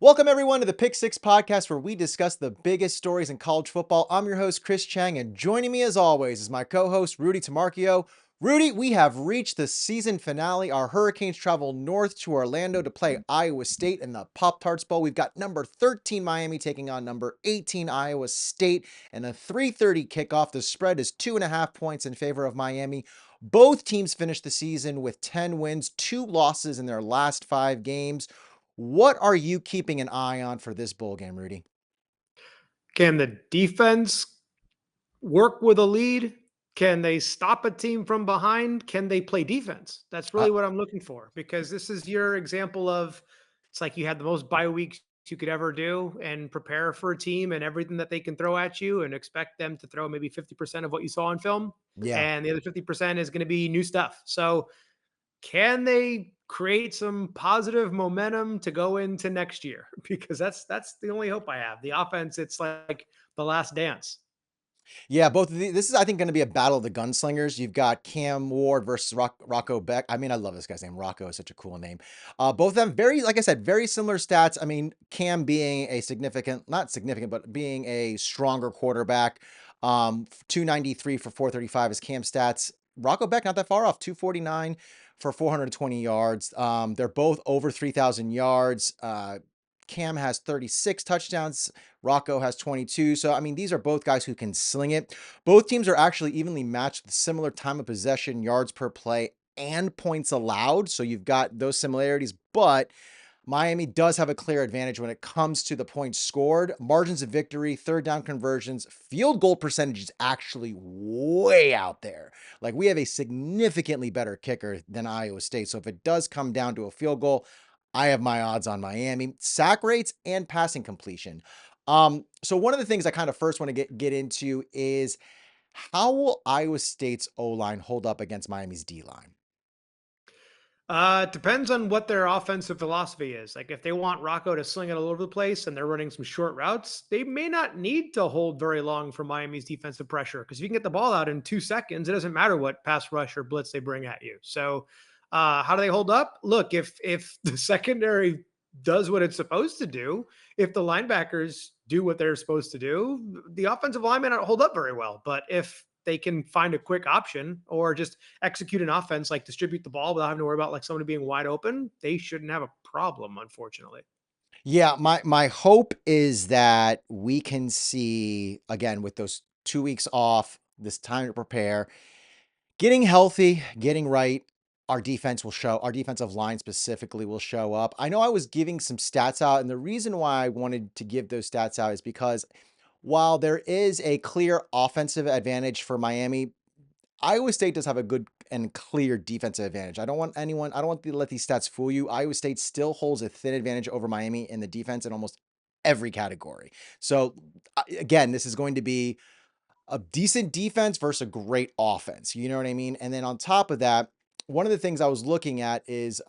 Welcome, everyone, to the Pick Six podcast, where we discuss the biggest stories in college football. I'm your host, Chris Chang, and joining me, as always, is my co host, Rudy Tamarchio. Rudy, we have reached the season finale. Our Hurricanes travel north to Orlando to play Iowa State in the Pop-Tarts Bowl. We've got number 13 Miami taking on number 18 Iowa State, and a 3:30 kickoff. The spread is 2.5 points in favor of Miami. Both teams finished the season with 10 wins, 2 losses in their last 5 games. What are you keeping an eye on for this bowl game, Rudy? Can the defense work with a lead? Can they stop a team from behind? Can they play defense? That's Uh, really what I'm looking for because this is your example of it's like you had the most bye weeks you could ever do and prepare for a team and everything that they can throw at you and expect them to throw maybe 50% of what you saw on film. yeah. And the other 50% is going to be new stuff. So can they create some positive momentum to go into next year? Because that's the only hope I have. The offense, it's like the last dance. Yeah, this is, I think, going to be a battle of the gunslingers. You've got Cam Ward versus Rocco Beck. I mean, I love this guy's name. Rocco is such a cool name. Both of them very, like I said, very similar stats. I mean, Cam being a significant, not significant, but being a stronger quarterback. 293 for 435 is Cam stats. Rocco Beck, not that far off, 249 for 420 yards. They're both over 3,000 yards. Cam has 36 touchdowns. Rocco has 22. So, I mean, these are both guys who can sling it. Both teams are actually evenly matched with similar time of possession, yards per play, and points allowed. So you've got those similarities, but Miami does have a clear advantage when it comes to the points scored, margins of victory, third down conversions, field goal percentage is actually way out there. Like, we have a significantly better kicker than Iowa State. So if it does come down to a field goal, I have my odds on Miami. Sack rates and passing completion. So one of the things I kind of first want to get into is, how will Iowa State's O-line hold up against Miami's D-line? It depends on what their offensive philosophy is. Like if they want Rocco to sling it all over the place and they're running some short routes, they may not need to hold very long for Miami's defensive pressure because if you can get the ball out in 2 seconds, it doesn't matter what pass rush or blitz they bring at you. So, how do they hold up? Look, if the secondary does what it's supposed to do, if the linebackers do what they're supposed to do, the offensive line may not hold up very well. But if they can find a quick option or just execute an offense like distribute the ball without having to worry about like somebody being wide open, they shouldn't have a problem, unfortunately. Yeah, my hope is that we can see, again, with those 2 weeks off, this time to prepare, getting healthy, getting right, our defensive line specifically will show up. I know I was giving some stats out, and the reason why I wanted to give those stats out is because while there is a clear offensive advantage for Miami, Iowa State does have a good and clear defensive advantage. I don't want to let these stats fool you. Iowa State still holds a thin advantage over Miami in the defense in almost every category. So, again, this is going to be a decent defense versus a great offense. You know what I mean? And then on top of that, one of the things I was looking at is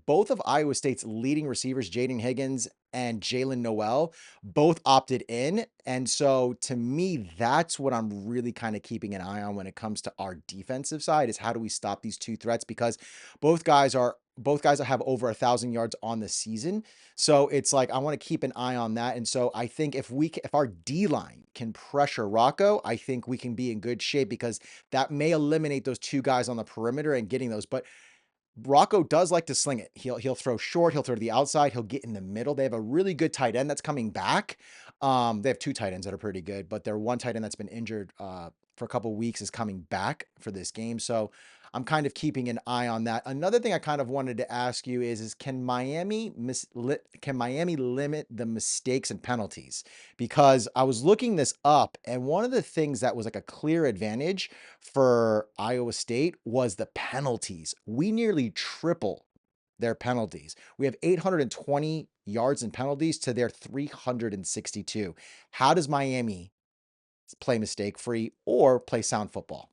both of Iowa State's leading receivers, Jaden Higgins and Jalen Noel, both opted in. And so to me, that's what I'm really kind of keeping an eye on when it comes to our defensive side, is how do we stop these two threats? Because both guys have over 1,000 yards on the season. So it's like, I want to keep an eye on that. And so I think if our D line can pressure Rocco, I think we can be in good shape, because that may eliminate those two guys on the perimeter and getting those. But Rocco does like to sling it. He'll throw short, he'll throw to the outside, he'll get in the middle. They have a really good tight end that's coming back. They have two tight ends that are pretty good, but their one tight end that's been injured for a couple weeks is coming back for this game. So I'm kind of keeping an eye on that. Another thing I kind of wanted to ask you is can Miami limit the mistakes and penalties? Because I was looking this up, and one of the things that was like a clear advantage for Iowa State was the penalties. We nearly triple their penalties. We have 820 yards in penalties to their 362. How does Miami play mistake free or play sound football?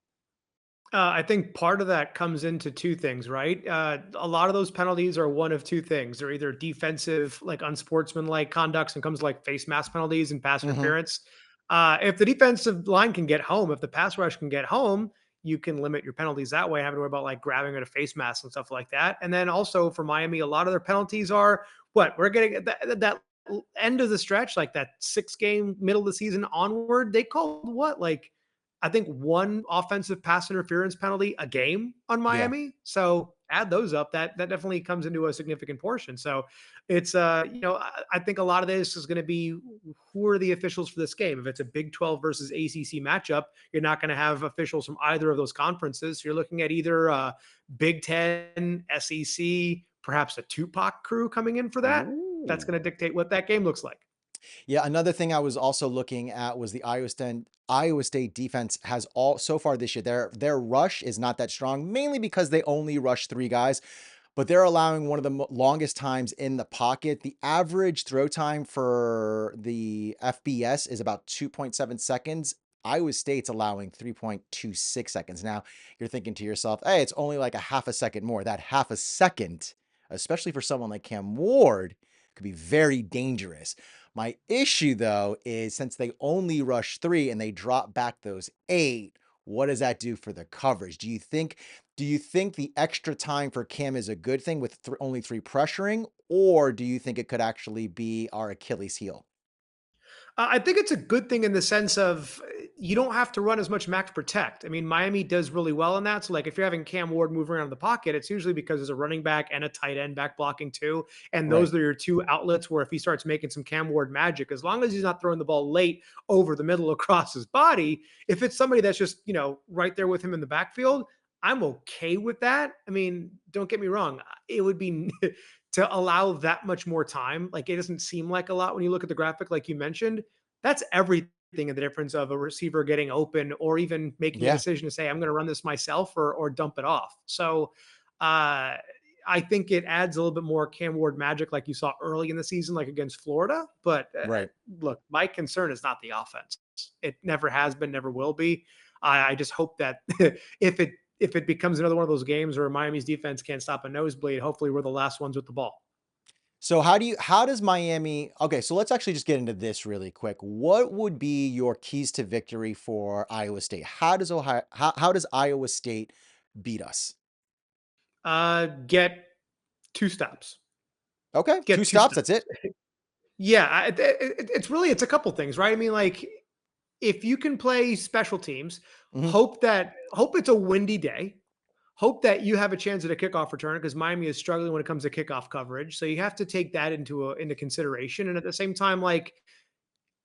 I think part of that comes into two things, right? A lot of those penalties are one of two things. They're either defensive, like unsportsmanlike conducts, and comes like face mask penalties and pass Hmm. interference. If the defensive line can get home, if the pass rush can get home, you can limit your penalties that way, having to worry about like grabbing at a face mask and stuff like that. And then also for Miami, a lot of their penalties are what we're getting that end of the stretch, like that 6 game middle of the season onward, they called what? Like, I think one offensive pass interference penalty a game on Yeah. Miami. So add those up, that definitely comes into a significant portion. So it's I think a lot of this is going to be who are the officials for this game. If it's a Big 12 versus ACC matchup, you're not going to have officials from either of those conferences. You're looking at either Big 10, SEC, perhaps a Tupac crew coming in for that. That's Ooh. going to dictate what that game looks like. Yeah, another thing I was also looking at was the Iowa State defense has all so far this year. Their rush is not that strong, mainly because they only rush three guys, but they're allowing one of the longest times in the pocket. The average throw time for the FBS is about 2.7 seconds. Iowa State's allowing 3.26 seconds. Now, you're thinking to yourself, hey, it's only like a half a second more. That half a second, especially for someone like Cam Ward, could be very dangerous. My issue, though, is since they only rush three and they drop back those eight, what does that do for the coverage? Do you think the extra time for Kim is a good thing with only three pressuring, or do you think it could actually be our Achilles heel? I think it's a good thing in the sense of you don't have to run as much max protect. I mean, Miami does really well in that. So, like, if you're having Cam Ward move around in the pocket, it's usually because there's a running back and a tight end back blocking too. And Right. those are your two outlets where if he starts making some Cam Ward magic, as long as he's not throwing the ball late over the middle across his body, if it's somebody that's just, right there with him in the backfield, I'm okay with that. I mean, don't get me wrong. It would be to allow that much more time. Like, it doesn't seem like a lot when you look at the graphic, like you mentioned. That's everything in the difference of a receiver getting open or even making a Yeah. decision to say, I'm going to run this myself or dump it off. So uh, I think it adds a little bit more Cam Ward magic like you saw early in the season, like against Florida. But Right. look, my concern is not the offense. It never has been, never will be. I just hope that if it becomes another one of those games where Miami's defense can't stop a nosebleed, hopefully we're the last ones with the ball. So how does Miami okay, so let's actually just get into this really quick. What would be your keys to victory for Iowa State? How does Iowa State beat us? Get two stops. Okay, two Get two stops, that's stops. it. Yeah, it's a couple things, right? I mean, like if you can play special teams, Mhm. hope it's a windy day. Hope that you have a chance at a kickoff return because Miami is struggling when it comes to kickoff coverage. So you have to take that into consideration. And at the same time, like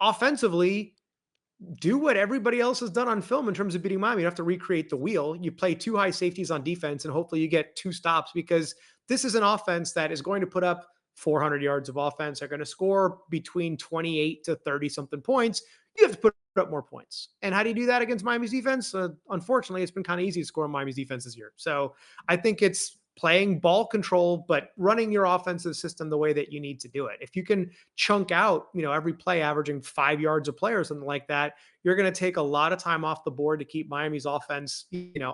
offensively, do what everybody else has done on film in terms of beating Miami. You don't have to recreate the wheel. You play two high safeties on defense, and hopefully you get two stops because this is an offense that is going to put up 400 yards of offense. They're going to score between 28 to 30 something points. You have to put up more points. And how do you do that against Miami's defense? Unfortunately, it's been kind of easy to score on Miami's defense this year. So I think it's playing ball control, but running your offensive system the way that you need to do it. If you can chunk out, every play averaging 5 yards a play or something like that, you're going to take a lot of time off the board to keep Miami's offense,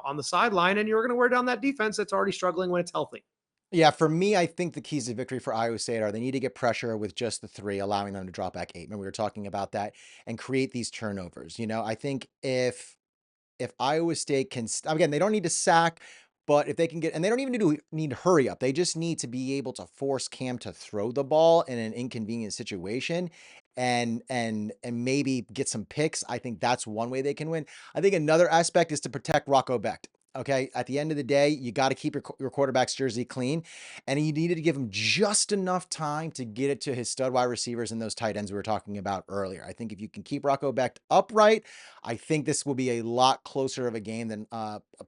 on the sideline, and you're going to wear down that defense that's already struggling when it's healthy. Yeah, for me, I think the keys to victory for Iowa State are they need to get pressure with just the three, allowing them to drop back eight. And we were talking about that and create these turnovers. I think if Iowa State can, again, they don't need to sack, but if they can get, and they don't even need to hurry up. They just need to be able to force Cam to throw the ball in an inconvenient situation, and maybe get some picks. I think that's one way they can win. I think another aspect is to protect Rocco Becht. Okay, at the end of the day, you got to keep your quarterback's jersey clean, and you needed to give him just enough time to get it to his stud wide receivers and those tight ends we were talking about earlier. I think if you can keep Rocco Becht upright, I think this will be a lot closer of a game than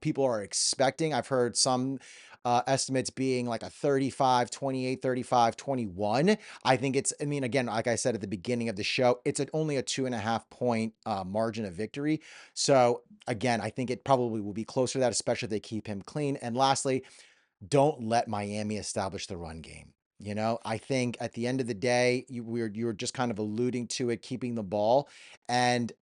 people are expecting. I've heard some estimates being like a 35, 28, 35, 21. I think I mean, again, like I said at the beginning of the show, it's only a 2.5 point margin of victory. So, again, I think it probably will be closer to that, especially if they keep him clean. And lastly, don't let Miami establish the run game. I think at the end of the day, you were just kind of alluding to it, keeping the ball. And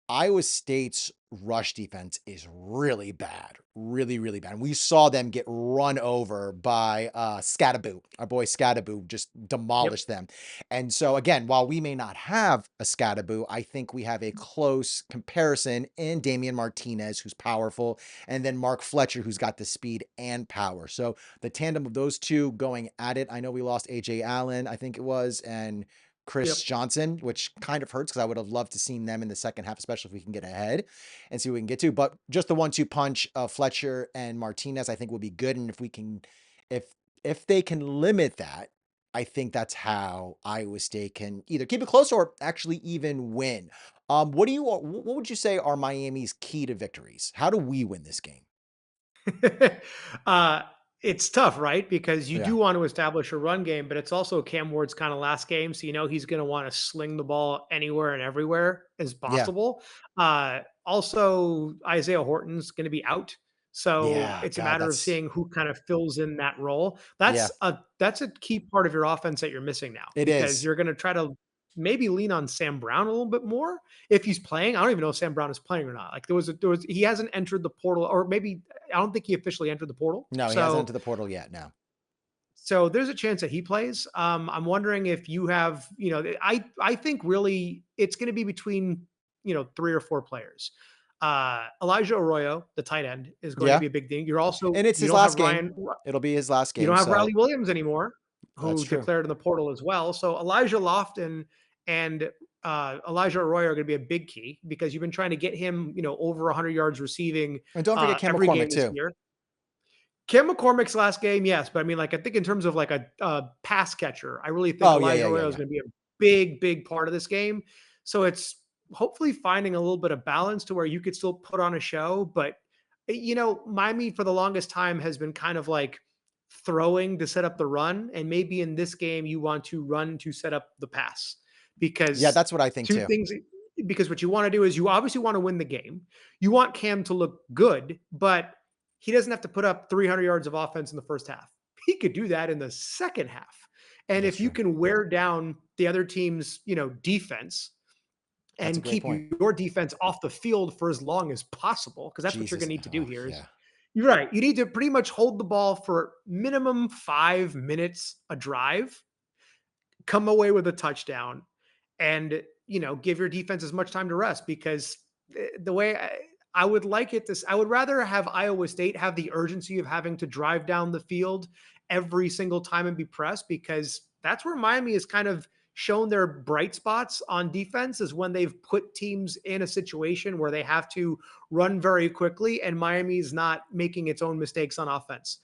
Iowa State's rush defense is really bad, really, really bad. And we saw them get run over by Scattaboo. Our boy Scattaboo just Yep. demolished them. And so again, while we may not have a Scattaboo, I think we have a close comparison in Damian Martinez, who's powerful, and then Mark Fletcher, who's got the speed and power. So the tandem of those two going at it. I know we lost AJ Allen, I think it was, and Chris Yep. Johnson, which kind of hurts because I would have loved to seen them in the second half, especially if we can get ahead and see what we can get to. But just the 1-2 punch of Fletcher and Martinez, I think will be good. And if we can, if if they can limit that, I think that's how Iowa State can either keep it close or actually even win. What would you say are Miami's key to victories? How do we win this game? uh, it's tough, right? Because you Yeah, do want to establish a run game, but it's also Cam Ward's kind of last game. So, he's going to want to sling the ball anywhere and everywhere as yeah, possible. Also, Isaiah Horton's going to be out. So yeah. it's a God, matter of that's seeing who kind of fills in that role. yeah. That's a key part of your offense that you're missing now It because is. you're going to try to maybe lean on Sam Brown a little bit more if he's playing. I don't even know if Sam Brown is playing or not. Like there was he hasn't entered the portal, or maybe I don't think he officially entered the portal. No, he hasn't So entered the portal yet. No. there's a chance that he plays. I'm wondering if you have, I think really it's going to be between, three or four players. Elijah Arroyo, the tight end, is going to Yeah, be a big thing. You're also and it's you his don't have last game. Ryan, It'll be his last you game, don't have so Riley Williams anymore, that's who true. declared in the portal as well. So Elijah Lofton and Elijah Arroyo are going to be a big key because you've been trying to get him, over 100 yards receiving And don't forget Cam every McCormick game this too. year. Kim McCormick's last game, yes, but I mean, like, I think in terms of like a pass catcher, I really think Oh, yeah, Elijah yeah, yeah, Arroyo is yeah. going to be a big, big part of this game. So it's hopefully finding a little bit of balance to where you could still put on a show, but Miami for the longest time has been kind of like throwing to set up the run, and maybe in this game you want to run to set up the pass Yeah, because that's what I think two too. things. Because what you want to do is you obviously want to win the game. You want Cam to look good, but he doesn't have to put up 300 yards of offense in the first half. He could do that in the second half. And That's if you true. can wear down the other team's, defense That's a and great keep point. your defense off the field for as long as possible, because that's what you're Jesus. going to need to do Oh, here is yeah. you're right. You need to pretty much hold the ball for minimum 5 minutes a drive, come away with a touchdown, and give your defense as much time to rest because the way I would like it to, I would rather have Iowa State have the urgency of having to drive down the field every single time and be pressed because that's where Miami has kind of shown their bright spots on defense is when they've put teams in a situation where they have to run very quickly and Miami's not making its own mistakes on offense.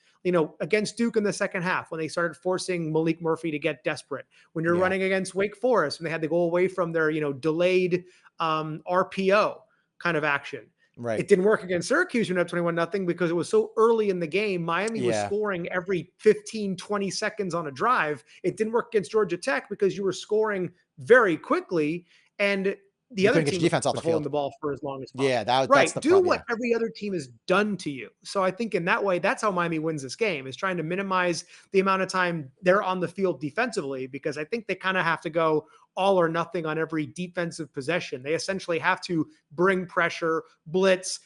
Against Duke in the second half, when they started forcing Malik Murphy to get desperate, when you're Yeah. running against Wake Forest, when they had to go away from their, delayed RPO kind of action. Right. It didn't work against Syracuse when up 21 nothing because it was so early in the game. Miami was Yeah. scoring every 15, 20 seconds on a drive. It didn't work against Georgia Tech because you were scoring very quickly. And the You other couldn't get team your defense off was the holding field. the ball for as long as Yeah, possible. that's Right. the Do problem. what Yeah. every other team has done to you. So I think in that way, that's how Miami wins this game is trying to minimize the amount of time they're on the field defensively, because I think they kind of have to go all or nothing on every defensive possession. They essentially have to bring pressure, blitz,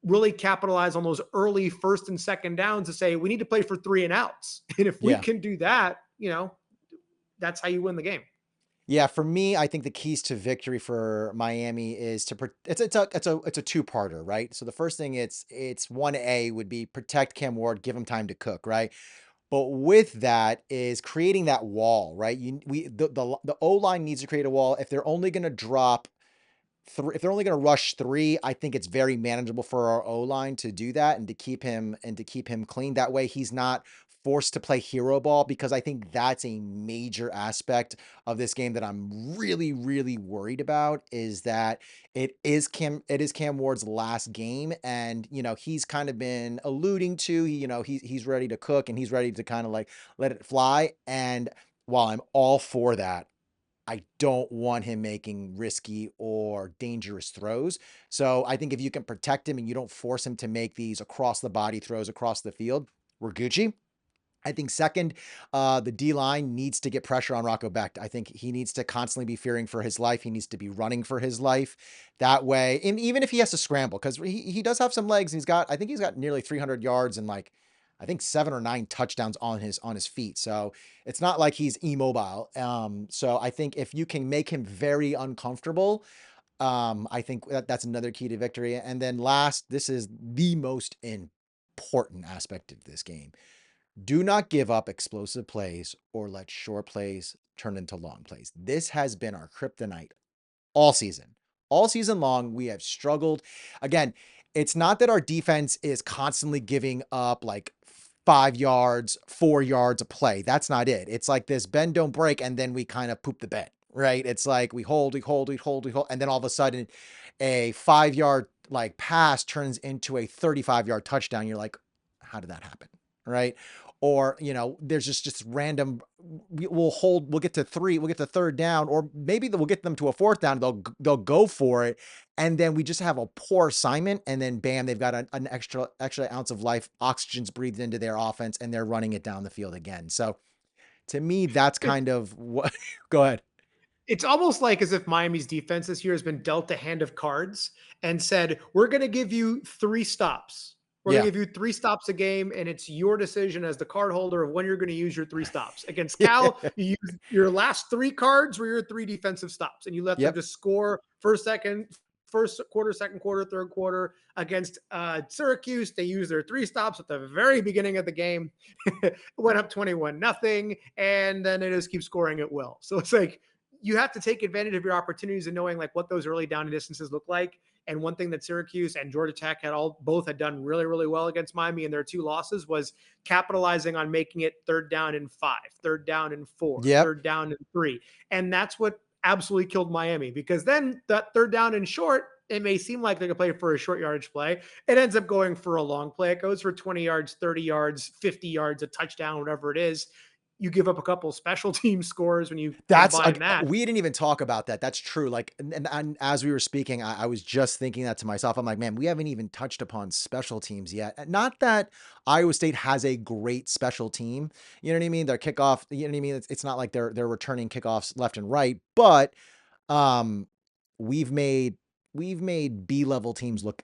really capitalize on those early first and second downs to say, we need to play for 3 and outs. And if we Yeah. can do that, that's how you win the game. Yeah, for me, I think the keys to victory for Miami is to it's a two-parter, right? So the first thing it's 1A would be protect Cam Ward, give him time to cook, right? But with that is creating that wall, right? The O-line needs to create a wall. If they're only going to drop three, if they're only going to rush three, I think it's very manageable for our O line to do that and to keep him clean. That way, he's not forced to play hero ball because I think that's a major aspect of this game that I'm really, really worried about. Is that it is Cam Ward's last game, and he's kind of been alluding to he's ready to cook and he's ready to kind of like let it fly. And while I'm all for that, I don't want him making risky or dangerous throws. So I think if you can protect him and you don't force him to make these across the body throws across the field, we're Gucci. I think second, the D line needs to get pressure on Rocco Becht. I think he needs to constantly be fearing for his life. He needs to be running for his life that way. And even if he has to scramble, because he does have some legs, and I think he's got nearly 300 yards and like, I think 7 or 9 touchdowns on his feet. So it's not like he's immobile. So I think if you can make him very uncomfortable, I think that's another key to victory. And then last, this is the most important aspect of this game. Do not give up explosive plays or let short plays turn into long plays. This has been our kryptonite all season. All season long, we have struggled. Again, it's not that our defense is constantly giving up like 5 yards, 4 yards a play. That's not it. It's like this bend, don't break, and then we kind of poop the bed, right? It's like we hold, we hold, we hold, we hold, and then all of a sudden, a 5 yard like pass turns into a 35-yard touchdown. You're like, how did that happen? Right? Or, there's just random, we'll get to three, we'll get to third down, or maybe we'll get them to a fourth down. They'll go for it. And then we just have a poor assignment. And then bam, they've got an extra ounce of life. Oxygen's breathed into their offense and they're running it down the field again. So to me, that's It, kind of what, go ahead. it's almost like as if Miami's defense this year has been dealt a hand of cards and said, we're going to give you 3 stops. We're going Yeah. to give you 3 stops a game, and it's your decision as the card holder of when you're going to use your 3 stops. Against Cal, you use your last 3 cards were your 3 defensive stops, and you let them Yep. just score first quarter, second quarter, third quarter. Against Syracuse, they used their 3 stops at the very beginning of the game. Went up 21-0, and then they just keep scoring at will. So it's like you have to take advantage of your opportunities and knowing like what those early down and distances look like. And one thing that Syracuse and Georgia Tech both had done really, really well against Miami in their 2 losses was capitalizing on making it 3rd down and 5, 3rd down and 4, Yep. 3rd down and 3. And that's what absolutely killed Miami, because then that 3rd down and short, it may seem like they could play for a short yardage play. It ends up going for a long play. It goes for 20 yards, 30 yards, 50 yards, a touchdown, whatever it is. You give up a couple special team scores when you That's combine like, that. we didn't even talk about that. That's true. Like, and as we were speaking, I was just thinking that to myself. I'm like, man, we haven't even touched upon special teams yet. Not that Iowa State has a great special team. You know what I mean? Their kickoff, you know what I mean? It's not like they're returning kickoffs left and right, but um, we've made we've made B-level teams look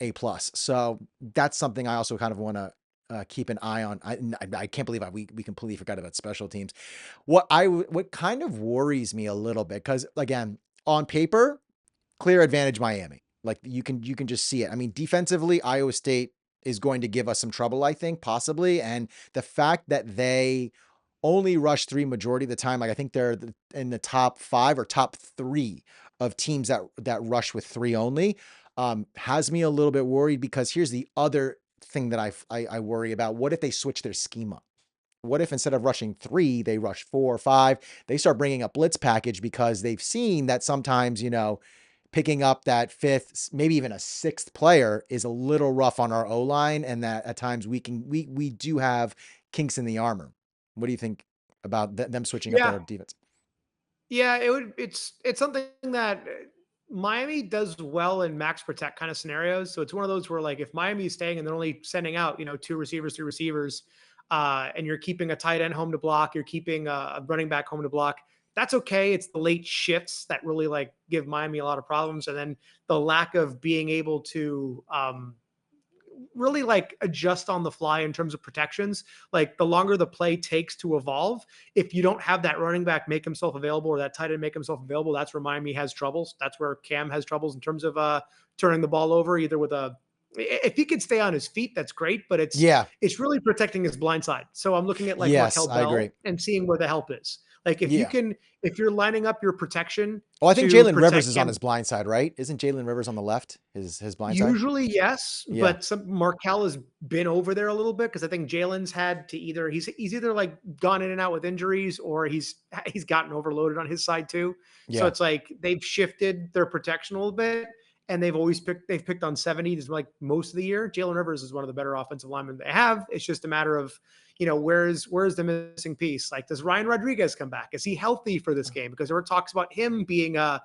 A plus. So that's something I also kind of want to keep an eye on. I can't believe we completely forgot about special teams. What kind of worries me a little bit, because again, on paper, clear advantage Miami. Like you can just see it. I mean, defensively, Iowa State is going to give us some trouble, I think, possibly. And the fact that they only rush three majority of the time, like I think they're in the top 5 or top 3 of teams that rush with three only, has me a little bit worried, because here's the other thing that I worry about. What if they switch their schema? What if instead of rushing 3, they rush 4 or 5? They start bringing up blitz package because they've seen that sometimes, picking up that fifth, maybe even a sixth player is a little rough on our O line, and that at times we do have kinks in the armor. What do you think about them switching up Yeah. their defense? Yeah, it's something that Miami does well in max protect kind of scenarios. So it's one of those where like if Miami is staying and they're only sending out, 2 receivers, 3 receivers, and you're keeping a tight end home to block, you're keeping a running back home to block. That's okay. It's the late shifts that really like give Miami a lot of problems, and then the lack of being able to really like adjust on the fly in terms of protections. Like the longer the play takes to evolve, if you don't have that running back make himself available or that tight end make himself available, that's where Miami has troubles. That's where Cam has troubles in terms of turning the ball over, either with a, if he can stay on his feet, that's great, but Yeah. it's really protecting his blind side. So I'm looking at like Yes, Markel I agree. Bell and seeing where the help is. Like Yeah. if you're lining up your protection Oh, I think to Jalen Rivers protect is on Cam. his blind side, right? Isn't Jalen Rivers on the left? His blind side? Usually, yes, Yeah. but some Markel has been over there a little bit because I think Jalen's had to he's either like gone in and out with injuries or he's gotten overloaded on his side too. So Yeah. it's like they've shifted their protection a little bit. and they've picked on 70 like most of the year. Jalen Rivers is one of the better offensive linemen they have. It's just a matter of, where's the missing piece? Like, does Ryan Rodriguez come back? Is he healthy for this game? Because there were talks about him being a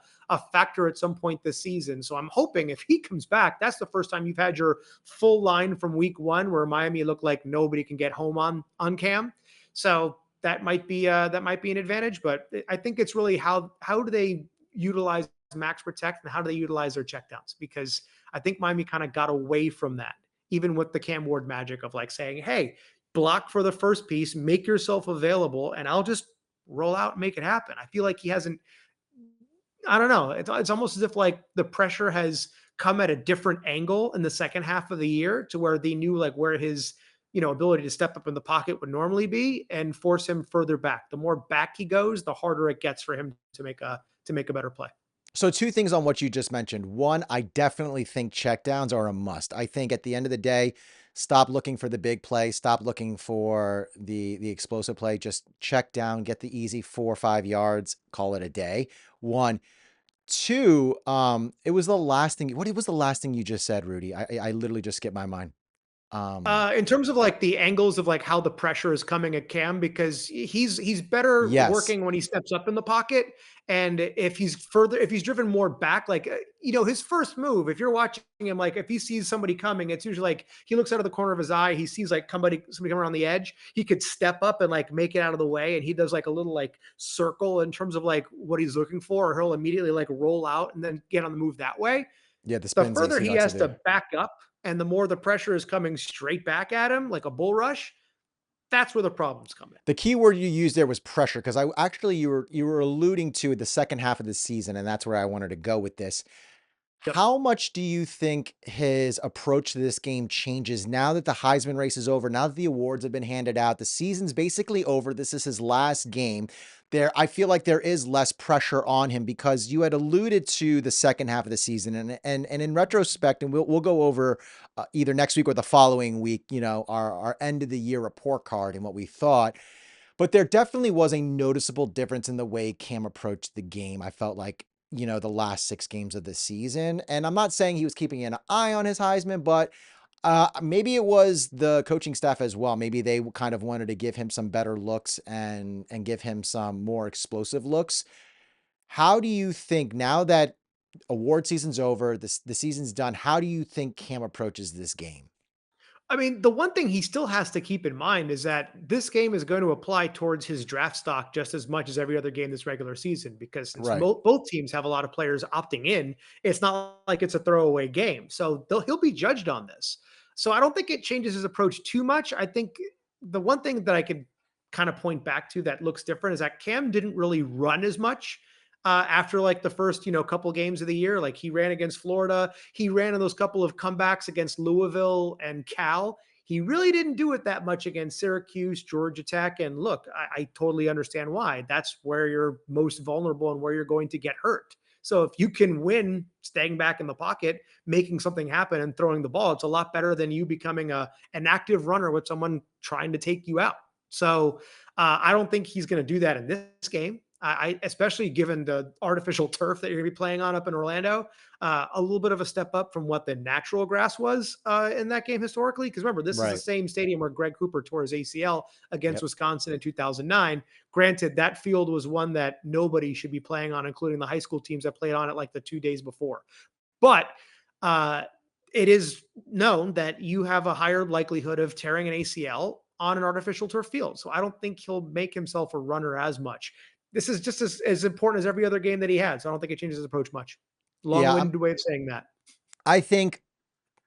factor at some point this season. So I'm hoping if he comes back, that's the first time you've had your full line from week one, where Miami looked like nobody can get home on Cam. So that might be an advantage. But I think it's really how do they utilize max protect and how do they utilize their checkdowns? Because I think Miami kind of got away from that, even with the Cam Ward magic of like saying, hey, block for the first piece, make yourself available, and I'll just roll out and make it happen. I feel like he hasn't. I don't know. It's almost as if like the pressure has come at a different angle in the second half of the year to where they knew like where his ability to step up in the pocket would normally be and force him further back. The more back he goes, the harder it gets for him to make a better play. So two things on what you just mentioned. One, I definitely think checkdowns are a must. I think at the end of the day, stop looking for the big play, stop looking for the explosive play. Just check down, get the easy 4 or 5 yards, call it a day. One. Two, it was the last thing. What was the last thing you just said, Rudy? I literally just skipped my mind. Um, In terms of like the angles of like how the pressure is coming at Cam, because he's better yes. working when he steps up in the pocket, and if he's driven more back, like his first move, if you're watching him, like if he sees somebody coming, it's usually like he looks out of the corner of his eye, he sees like somebody coming around the edge, he could step up and like make it out of the way, and he does like a little like circle in terms of like what he's looking for, or he'll immediately like roll out and then get on the move that way. Yeah, the The spins further AC he likes to has do. to back up and the more the pressure is coming straight back at him like a bull rush, that's where the problems come in. The key word you used there was pressure, because I actually you were alluding to the second half of the season, and that's where I wanted to go with this. Yep. How much do you think his approach to this game changes now that the Heisman race is over? Now that the awards have been handed out, the season's basically over. This is his last game. I feel like there is less pressure on him because you had alluded to the second half of the season, and in retrospect, and we'll go over either next week or the following week, our end of the year report card and what we thought. But there definitely was a noticeable difference in the way Cam approached the game. I felt like, the last 6 games of the season, and I'm not saying he was keeping an eye on his Heisman, but maybe it was the coaching staff as well. Maybe they kind of wanted to give him some better looks and give him some more explosive looks. How do you think now that award season's over, the season's done, how do you think Cam approaches this game? I mean, the one thing he still has to keep in mind is that this game is going to apply towards his draft stock just as much as every other game this regular season, because since Right. both teams have a lot of players opting in, it's not like it's a throwaway game. So he'll be judged on this. So I don't think it changes his approach too much. I think the one thing that I could kind of point back to that looks different is that Cam didn't really run as much after like the first couple games of the year. Like he ran against Florida, he ran in those couple of comebacks against Louisville and Cal. He really didn't do it that much against Syracuse, Georgia Tech. And look, I totally understand why. That's where you're most vulnerable and where you're going to get hurt. So if you can win staying back in the pocket, making something happen and throwing the ball, it's a lot better than you becoming an active runner with someone trying to take you out. So I don't think he's going to do that in this game. Especially given the artificial turf that you're going to be playing on up in Orlando, a little bit of a step up from what the natural grass was in that game historically. Because remember, this is the Right. same stadium where Greg Cooper tore his ACL against Yep. Wisconsin in 2009. Granted, that field was one that nobody should be playing on, including the high school teams that played on it like the 2 days before. But uh, it is known that you have a higher likelihood of tearing an ACL on an artificial turf field. So I don't think he'll make himself a runner as much. This is just as important as every other game that he has. So I don't think it changes his approach much. Yeah, Long-winded way of saying that. I think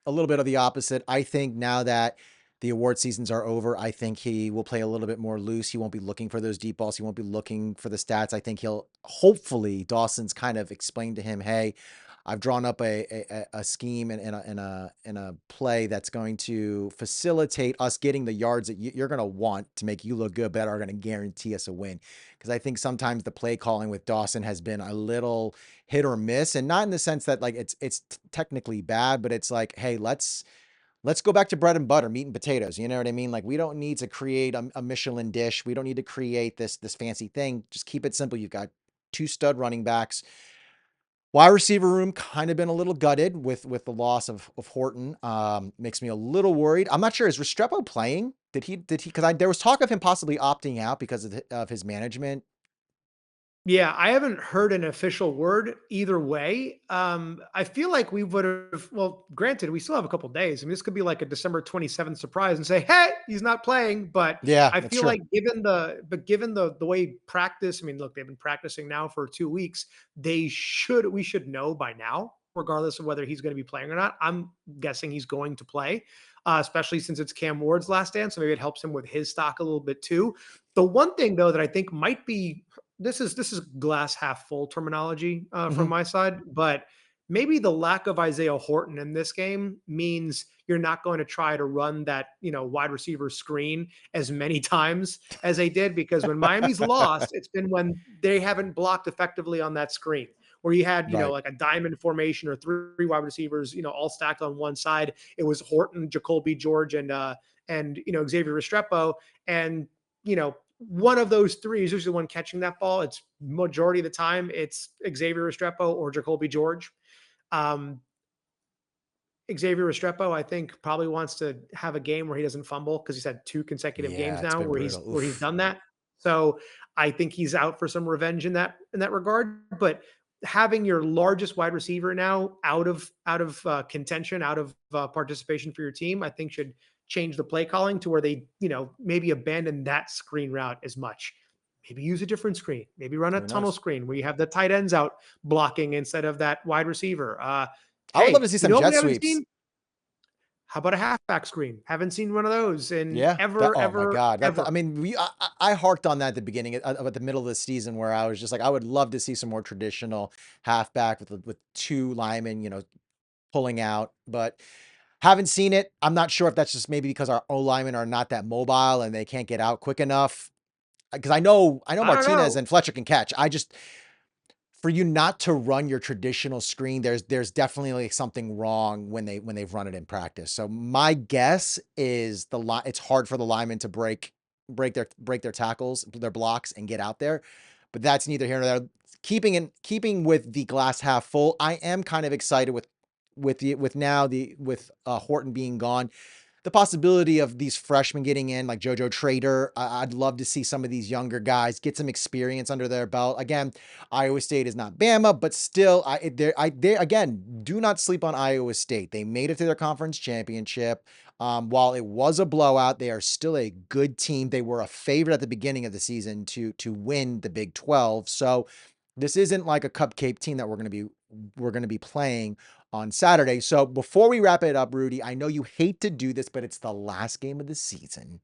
a little bit of the opposite. I think now that the award seasons are over, I think he will play a little bit more loose. He won't be looking for those deep balls. He won't be looking for the stats. I think he'll hopefully Dawson's kind of explained to him, hey, I've drawn up a scheme and a play that's going to facilitate us getting the yards that you're going to want to make you look good, but are going to guarantee us a win. Because I think sometimes the play calling with Dawson has been a little hit or miss, and not in the sense that like it's technically bad, but it's like, hey, let's go back to bread and butter, meat and potatoes. You know what I mean? Like we don't need to create a Michelin dish. We don't need to create this fancy thing. Just keep it simple. You've got two stud running backs. Wide receiver room kind of been a little gutted with the loss of Horton. Makes me a little worried. I'm not sure, is Restrepo playing? Did he? Because there was talk of him possibly opting out because of his management. Yeah, I haven't heard an official word either way. I feel like we would have, well, granted, we still have a couple days. I mean, this could be like a December 27th surprise and say, hey, he's not playing. But Yeah, I that's feel true. like given the way practice, I mean, look, they've been practicing now for 2 weeks. We should know by now, regardless of whether he's going to be playing or not. I'm guessing he's going to play, especially since it's Cam Ward's last dance. So maybe it helps him with his stock a little bit too. The one thing though that I think might be, this is glass half full terminology from Mhm. my side, but maybe the lack of Isaiah Horton in this game means you're not going to try to run that wide receiver screen as many times as they did, because when Miami's lost, it's been when they haven't blocked effectively on that screen. Where you had, Right. like a diamond formation or three wide receivers, all stacked on one side. It was Horton, Jacoby George, and Xavier Restrepo. And one of those three is usually the one catching that ball. It's majority of the time it's Xavier Restrepo or Jacoby George. Um, Xavier Restrepo, I think, probably wants to have a game where he doesn't fumble because he's had two consecutive Yeah, games it's now been where he's brutal. where he's Oof. done that. So I think he's out for some revenge in that regard. But having your largest wide receiver now out of contention, out of participation for your team, I think should change the play calling to where they maybe abandon that screen route as much. Maybe use a different screen. Maybe run a Who tunnel knows? screen where you have the tight ends out blocking instead of that wide receiver. I would love to Hey, see you some know what jet we haven't sweeps. seen? How about a halfback screen? Haven't seen one of those in Yeah, that. ever, Oh my ever, God, that. ever. I mean, I harked on that at the beginning, at the middle of the season, where I was just like, I would love to see some more traditional halfback with two linemen, pulling out, but haven't seen it. I'm not sure if that's just maybe because our O linemen are not that mobile and they can't get out quick enough. Because I know I don't Martinez know. and Fletcher can catch. I just, for you not to run your traditional screen, there's definitely like something wrong when they've run it in practice. So my guess is it's hard for the linemen to break their tackles, their blocks, and get out there. But that's neither here nor there. Keeping with the glass half full, I am kind of excited with Horton being gone, the possibility of these freshmen getting in, like JoJo Trader. I'd love to see some of these younger guys get some experience under their belt. Again, Iowa State is not Bama, but still, they again, do not sleep on Iowa State. They made it to their conference championship. While it was a blowout, they are still a good team. They were a favorite at the beginning of the season to win the Big 12. So this isn't like a cupcake team that we're going to be playing on Saturday. So before we wrap it up, Rudy, I know you hate to do this, but it's the last game of the season.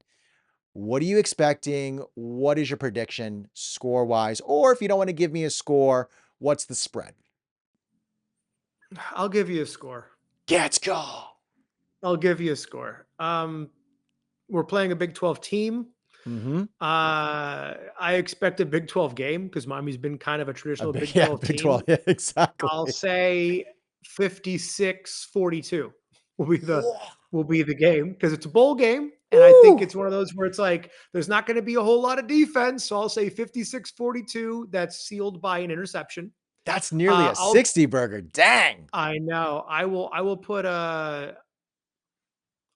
What are you expecting? What is your prediction score wise? Or if you don't want to give me a score, what's the spread? I'll give you a score. Let's go. I'll give you a score. We're playing a Big 12 team. Mm-hmm. I expect a Big 12 game because Miami's been kind of a A traditional big, Big yeah, 12 Big 12. team. Yeah, exactly. I'll say 56-42 will be the Whoa. will be the game because it's a bowl game. And I think Woo. it's one of those where it's like there's not going to be a whole lot of defense. So I'll say 56-42. That's sealed by an interception. That's nearly a I'll 60 burger. Dang. I know. I will put a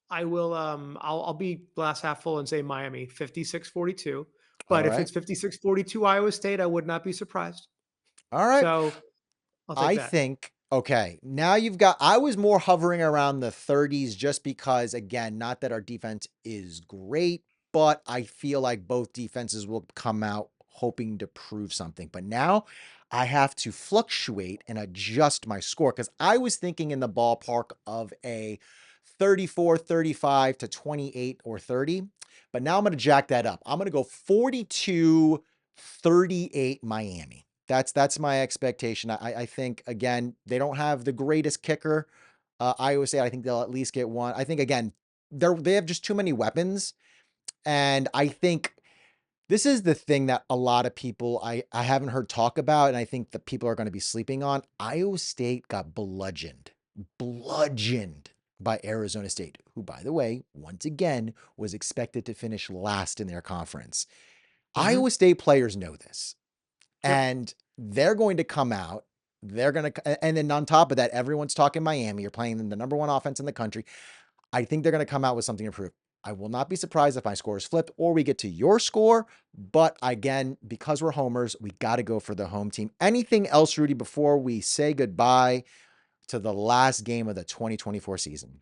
I will I'll be glass half full and say Miami 56-42. All But if right. it's 56-42 Iowa State, I would not be surprised. All right. So I'll take I that. think, okay, now I was more hovering around the 30s just because, again, not that our defense is great, but I feel like both defenses will come out hoping to prove something. But now I have to fluctuate and adjust my score because I was thinking in the ballpark of a 34, 35 to 28 or 30. But now I'm going to jack that up. I'm going to go 42-38 Miami. That's my expectation. I think, again, they don't have the greatest kicker. Iowa State, I think they'll at least get one. I think, again, they have just too many weapons, and I think this is the thing that a lot of people I haven't heard talk about, and I think that people are going to be sleeping on. Iowa State got bludgeoned by Arizona State, who, by the way, once again was expected to finish last in their conference. Hmm. Iowa State players know this. Yep. And they're going to come out. They're gonna, and then on top of that, everyone's talking Miami. You're playing the number one offense in the country. I think they're gonna come out with something improved. I will not be surprised if my score is flipped or we get to your score. But again, because we're homers, we got to go for the home team. Anything else, Rudy, before we say goodbye to the last game of the 2024 season?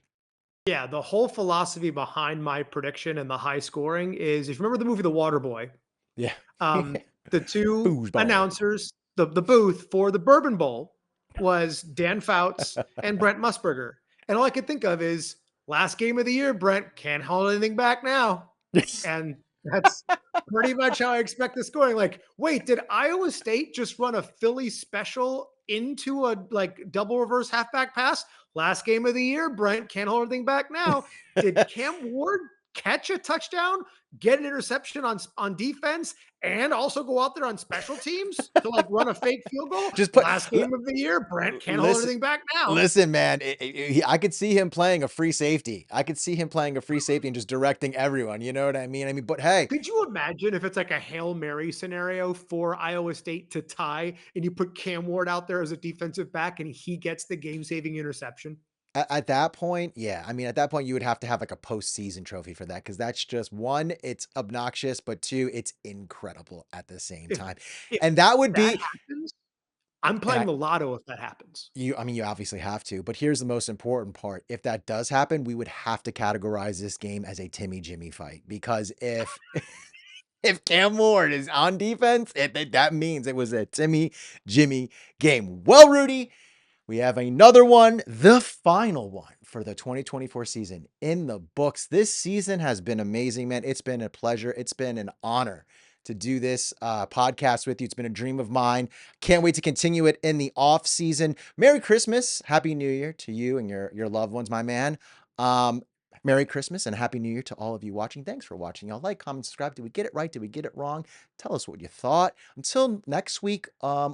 Yeah, the whole philosophy behind my prediction and the high scoring is, if you remember the movie The Waterboy, Yeah. um, the two Foosball. announcers, the booth for the Bourbon Bowl was Dan Fouts and Brent Musburger. And all I could think of is last game of the year, Brent can't hold anything back now. And that's pretty much how I expect the scoring. Like, wait, did Iowa State just run a Philly special into a like double reverse halfback pass? Last game of the year, Brent can't hold anything back now. Did Cam Ward catch a touchdown, get an interception on defense, and also go out there on special teams to like run a fake field goal? Just put, Last game of the year, Brent can't hold listen, anything back now. listen, man. I could see him playing a free safety. I could see him playing a free safety and just directing everyone. You know what I mean? I mean, but hey, Could you imagine if it's like a Hail Mary scenario for Iowa State to tie and you put Cam Ward out there as a defensive back and he gets the game saving interception? at that point, yeah. I mean, at that point, you would have to have like a postseason trophy for that because that's just one, it's obnoxious, but two, it's incredible at the same If time. if And that would that be, happens, I'm and playing the lotto if that happens. I mean, you obviously have to, but here's the most important part. If that does happen, we would have to categorize this game as a Timmy Jimmy fight because if Cam Ward is on defense, that means it was a Timmy Jimmy game. Well, Rudy, we have another one, the final one for the 2024 season in the books. This season has been amazing, man. It's been a pleasure. It's been an honor to do this podcast with you. It's been a dream of mine. Can't wait to continue it in the off season. Merry Christmas, Happy New Year to you and your loved ones, my man. Um, Merry Christmas and Happy New Year to all of you watching. Thanks for watching. Y'all like, comment, subscribe. Did we get it right? Did we get it wrong? Tell us what you thought. Until next week,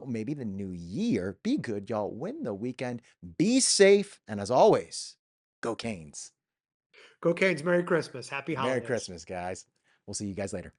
maybe the new year. Be good, y'all. Win the weekend. Be safe. And as always, go Canes. Go Canes. Merry Christmas. Happy Merry holidays. Christmas, guys. We'll see you guys later.